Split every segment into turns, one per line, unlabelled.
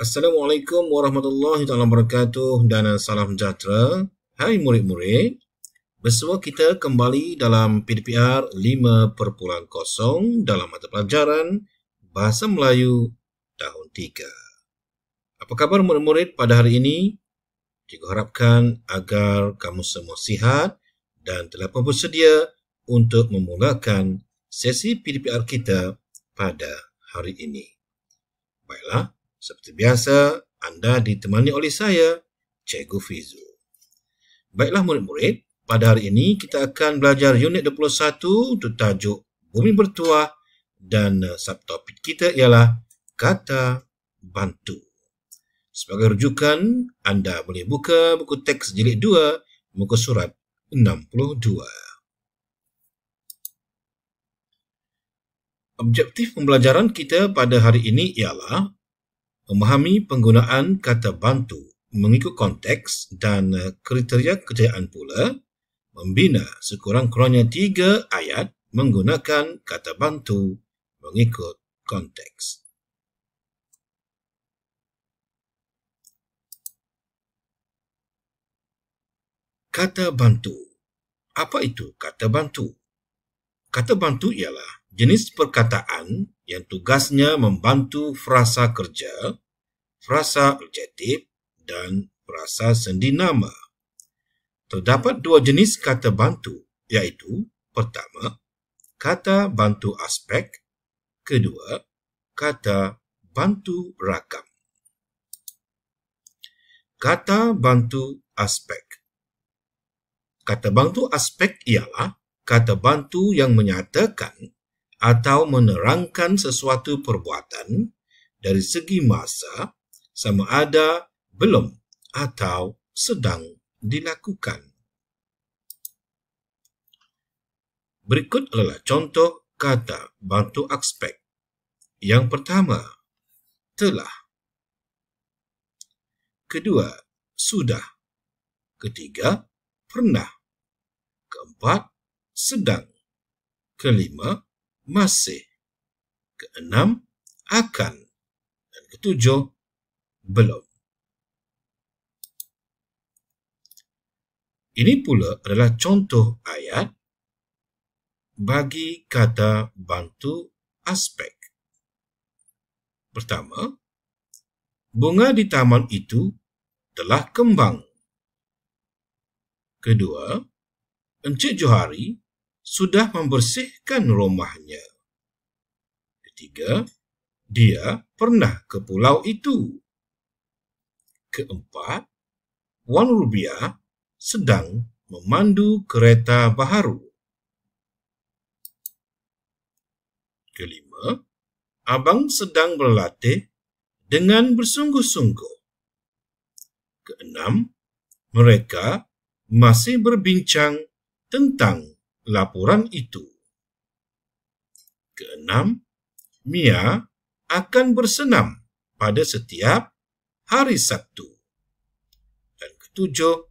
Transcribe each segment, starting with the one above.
Assalamualaikum warahmatullahi wabarakatuh dan salam sejahtera. Hai murid-murid, bersua kita kembali dalam PDPR 5.0 dalam mata pelajaran Bahasa Melayu tahun 3. Apa khabar murid-murid pada hari ini? Cikgu harapkan agar kamu semua sihat dan telah pun bersedia untuk memulakan sesi PDPR kita pada hari ini. Baiklah, seperti biasa, anda ditemani oleh saya, Cikgu Fizu. Baiklah murid-murid, pada hari ini kita akan belajar unit 21 untuk tajuk Bumi Bertuah dan subtopik kita ialah kata bantu. Sebagai rujukan, anda boleh buka buku teks jilid 2, muka surat 62. Objektif pembelajaran kita pada hari ini ialah memahami penggunaan kata bantu mengikut konteks dan kriteria kejayaan pula membina sekurang-kurangnya 3 ayat menggunakan kata bantu mengikut konteks. Kata bantu. Apa itu kata bantu? Kata bantu ialah jenis perkataan yang tugasnya membantu frasa kerja, frasa adjektif dan frasa sendi nama. Terdapat 2 jenis kata bantu, iaitu pertama, kata bantu aspek, kedua, kata bantu ragam. Kata bantu aspek. Kata bantu aspek ialah kata bantu yang menyatakan atau menerangkan sesuatu perbuatan dari segi masa sama ada belum atau sedang dilakukan. Berikut adalah contoh kata bantu aspek. Yang pertama, telah. Kedua, sudah. Ketiga, pernah. Keempat, sedang. Kelima, masih. Keenam, akan. Dan ketujuh, belum. Ini pula adalah contoh ayat bagi kata bantu aspek. Pertama, bunga di taman itu telah kembang. Kedua, Encik Johari sudah membersihkan rumahnya. Ketiga, dia pernah ke pulau itu. Keempat, Wan Rubiah sedang memandu kereta baharu. Kelima, Abang sedang berlatih dengan bersungguh-sungguh. Keenam, mereka masih berbincang tentang laporan itu. Keenam, Mia akan bersenam pada setiap hari Sabtu. Dan ketujuh,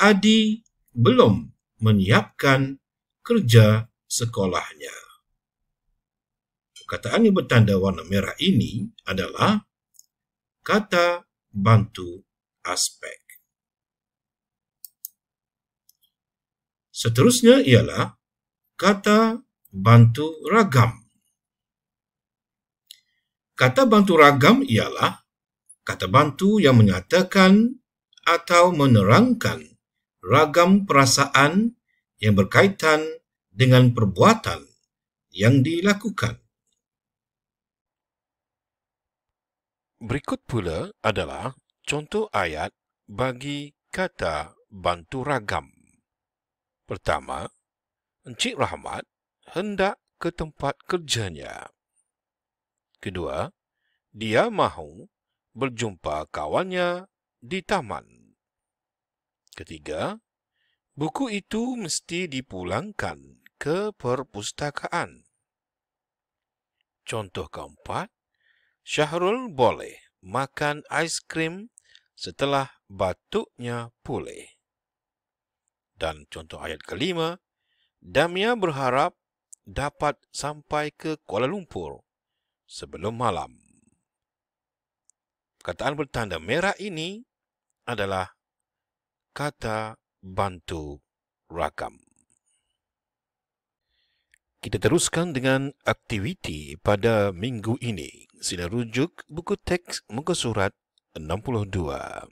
Adi belum menyiapkan kerja sekolahnya. Perkataan yang bertanda warna merah ini adalah kata bantu aspek. Seterusnya ialah kata bantu ragam. Kata bantu ragam ialah kata bantu yang menyatakan atau menerangkan ragam perasaan yang berkaitan dengan perbuatan yang dilakukan.
Berikut pula adalah contoh ayat bagi kata bantu ragam. Pertama, Encik Rahmat hendak ke tempat kerjanya. Kedua, dia mahu berjumpa kawannya di taman. Ketiga, buku itu mesti dipulangkan ke perpustakaan. Contoh keempat, Syahrul boleh makan aiskrim setelah batuknya pulih. Dan contoh ayat kelima, Damia berharap dapat sampai ke Kuala Lumpur sebelum malam. Perkataan bertanda merah ini adalah kata bantu ragam. Kita teruskan dengan aktiviti pada minggu ini. Sila rujuk buku teks muka surat 62.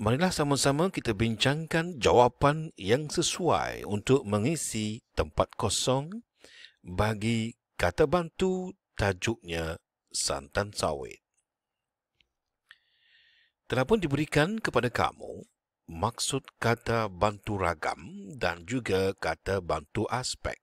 Marilah sama-sama kita bincangkan jawapan yang sesuai untuk mengisi tempat kosong bagi kata bantu tajuknya santan sawit. Telah pun diberikan kepada kamu maksud kata bantu ragam dan juga kata bantu aspek.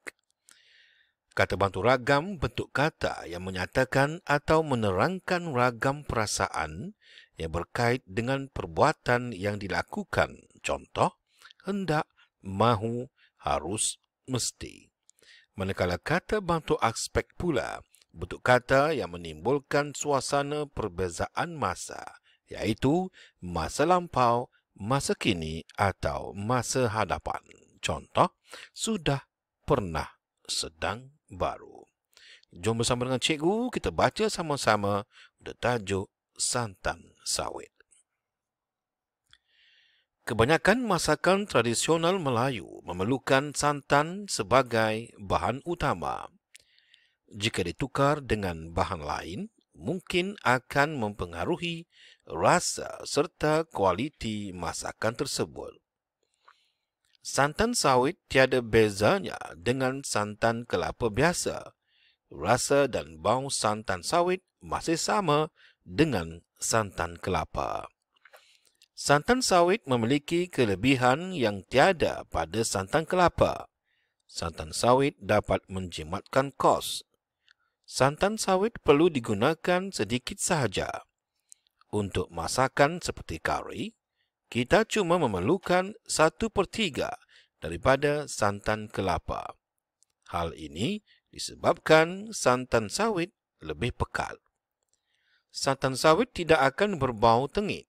Kata bantu ragam bentuk kata yang menyatakan atau menerangkan ragam perasaan yang berkait dengan perbuatan yang dilakukan. Contoh, hendak, mahu, harus, mesti. Manakala kata bantu aspek pula bentuk kata yang menimbulkan suasana perbezaan masa, iaitu masa lampau, masa kini atau masa hadapan. Contoh, sudah, pernah, sedang, baru. Jom bersama dengan cikgu kita baca sama-sama tajuk santan sawit. Kebanyakan masakan tradisional Melayu memerlukan santan sebagai bahan utama. Jika ditukar dengan bahan lain, mungkin akan mempengaruhi rasa serta kualiti masakan tersebut. Santan sawit tiada bezanya dengan santan kelapa biasa. Rasa dan bau santan sawit masih sama dengan santan kelapa. Santan sawit memiliki kelebihan yang tiada pada santan kelapa. Santan sawit dapat menjimatkan kos. Santan sawit perlu digunakan sedikit sahaja. Untuk masakan seperti kari, kita cuma memerlukan 1/3 daripada santan kelapa. Hal ini disebabkan santan sawit lebih pekat. Santan sawit tidak akan berbau tengit.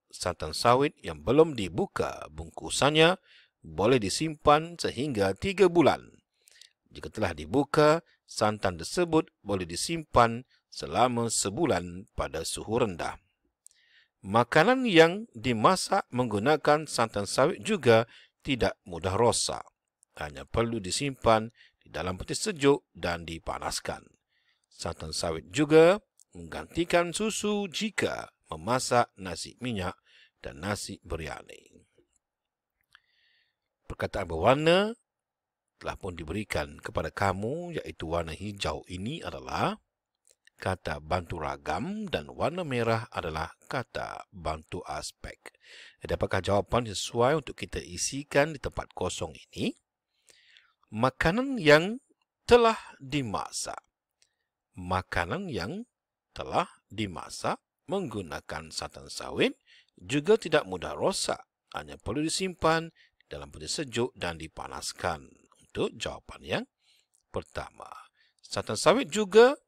Santan sawit yang belum dibuka bungkusannya boleh disimpan sehingga 3 bulan. Jika telah dibuka, santan tersebut boleh disimpan selama sebulan pada suhu rendah. Makanan yang dimasak menggunakan santan sawit juga tidak mudah rosak. Hanya perlu disimpan di dalam peti sejuk dan dipanaskan. Santan sawit juga menggantikan susu jika memasak nasi minyak dan nasi biryani. Perkataan berwarna telah pun diberikan kepada kamu, iaitu warna hijau ini adalah kata bantu ragam dan warna merah adalah kata bantu aspek. Apakah jawapan sesuai untuk kita isikan di tempat kosong ini? Makanan yang telah dimasak. Makanan yang telah dimasak menggunakan santan sawit juga tidak mudah rosak. Hanya perlu disimpan di dalam peti sejuk dan dipanaskan. Untuk jawapan yang pertama. Santan sawit juga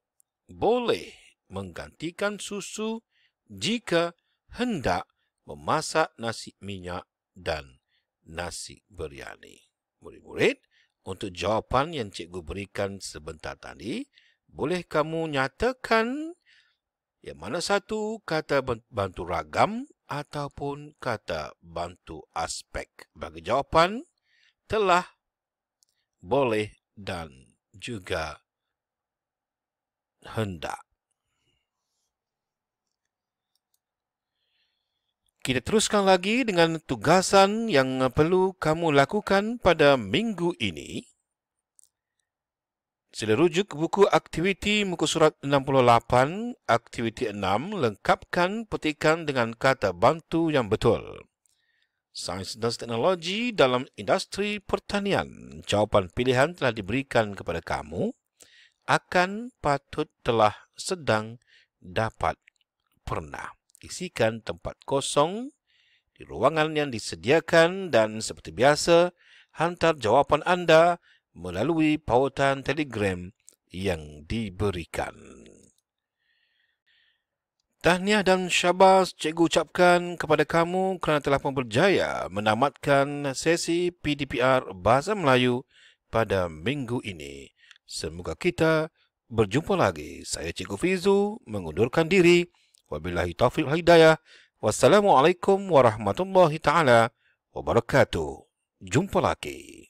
boleh menggantikan susu jika hendak memasak nasi minyak dan nasi biryani. Murid-murid, untuk jawapan yang cikgu berikan sebentar tadi, boleh kamu nyatakan yang mana satu kata bantu ragam ataupun kata bantu aspek. Bagi jawapan telah, boleh dan juga hendak. Kita teruskan lagi dengan tugasan yang perlu kamu lakukan pada minggu ini. Sila rujuk buku aktiviti muka surat 68, aktiviti 6, lengkapkan petikan dengan kata bantu yang betul. Sains dan teknologi dalam industri pertanian. Jawapan pilihan telah diberikan kepada kamu. Akan, patut, telah, sedang, dapat, pernah. Isikan tempat kosong di ruangan yang disediakan dan seperti biasa, hantar jawapan anda melalui pautan telegram yang diberikan. Tahniah dan syabas cikgu ucapkan kepada kamu kerana telah berjaya menamatkan sesi PDPR Bahasa Melayu pada minggu ini. Semoga kita berjumpa lagi. Saya Cikgu Fizu mengundurkan diri. Wabillahi taufiq wal hidayah. Wassalamualaikum warahmatullahi taala wabarakatuh. Jumpa lagi.